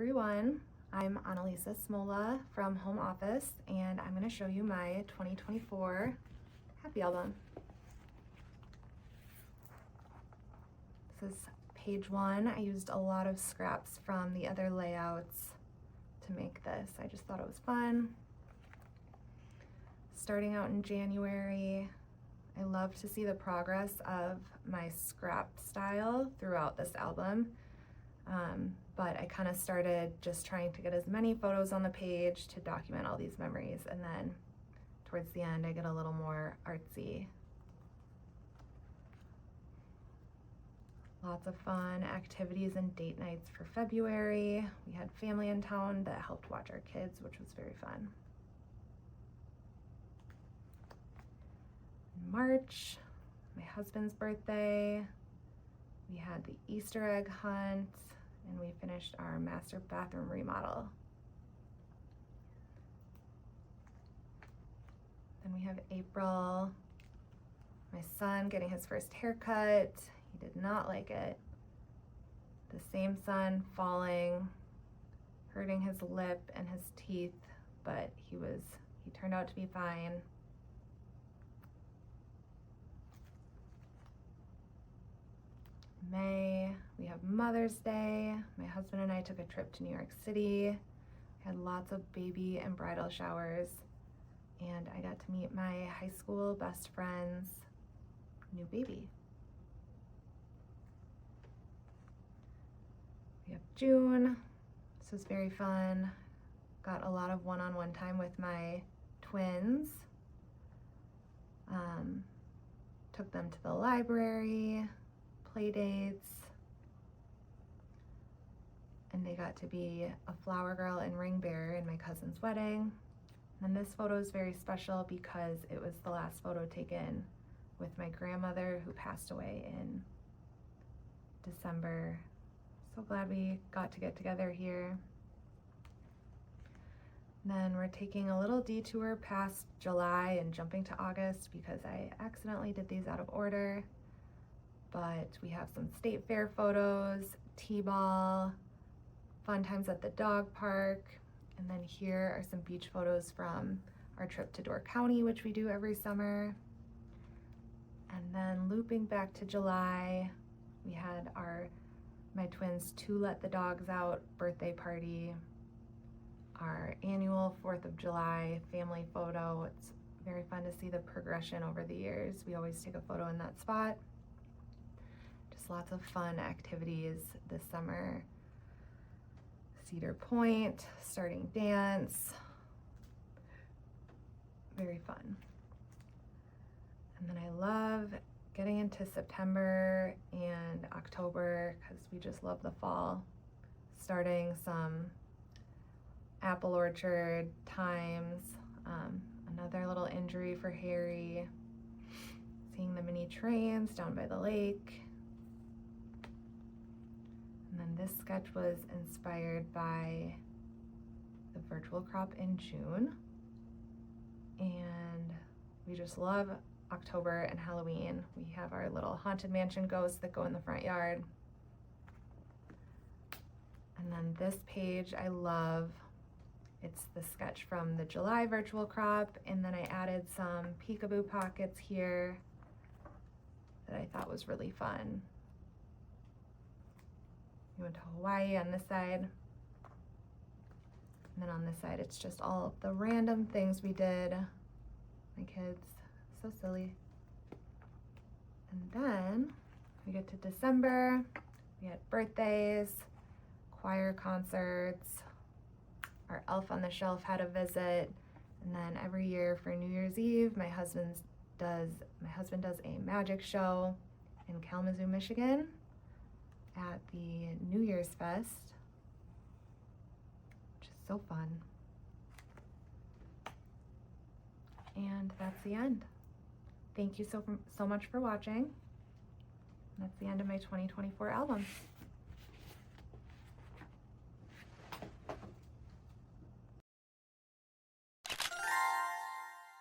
everyone, I'm Annalisa Smola from Home Office, and I'm going to show you my 2024 Happy Album. This is page 1. I used a lot of scraps from the other layouts to make this. I just thought it was fun. Starting out in January, I love to see the progress of my scrap style throughout this album. But I kind of started just trying to get as many photos on the page to document all these memories, and then towards the end I get a little more artsy. Lots of fun activities and date nights for February. We had family in town that helped watch our kids, which was very fun. In March, my husband's birthday, we had the Easter egg hunt, and we finished our master bathroom remodel. Then we have April, my son getting his first haircut. He did not like it. The same son falling, hurting his lip and his teeth, but he turned out to be fine. May, we have Mother's Day. My husband and I took a trip to New York City. Had lots of baby and bridal showers, and I got to meet my high school best friend's new baby. We have June. This was very fun. Got a lot of one-on-one time with my twins. Took them to the library, play dates, and they got to be a flower girl and ring bearer in my cousin's wedding. And this photo is very special because it was the last photo taken with my grandmother, who passed away in December. So glad we got to get together here. And then we're taking a little detour past July and jumping to August because I accidentally did these out of order. But we have some state fair photos, t-ball, fun times at the dog park, and then here are some beach photos from our trip to Door County, which we do every summer. And then looping back to July, we had my twins' to let the dogs out birthday party, our annual 4th of July family photo. It's very fun to see the progression over the years. We always take a photo in that spot. Just lots of fun activities this summer. Cedar Point, starting dance. Very fun. And then I love getting into September and October because we just love the fall. Starting some apple orchard times, another little injury for Harry, seeing the mini trains down by the lake. And then this sketch was inspired by the virtual crop in June. And we just love October and Halloween. We have our little haunted mansion ghosts that go in the front yard. And then this page I love. It's the sketch from the July virtual crop, and then I added some peekaboo pockets here that I thought was really fun. We went to Hawaii on this side, and then on this side it's just all of the random things we did. My kids, so silly. And then we get to December. We had birthdays, choir concerts, our Elf on the Shelf had a visit, and then every year for New Year's Eve, my husband does a magic show in Kalamazoo, Michigan at the New Year's Fest, which is so fun. And that's the end. Thank you so much for watching. That's the end of my 2024 album.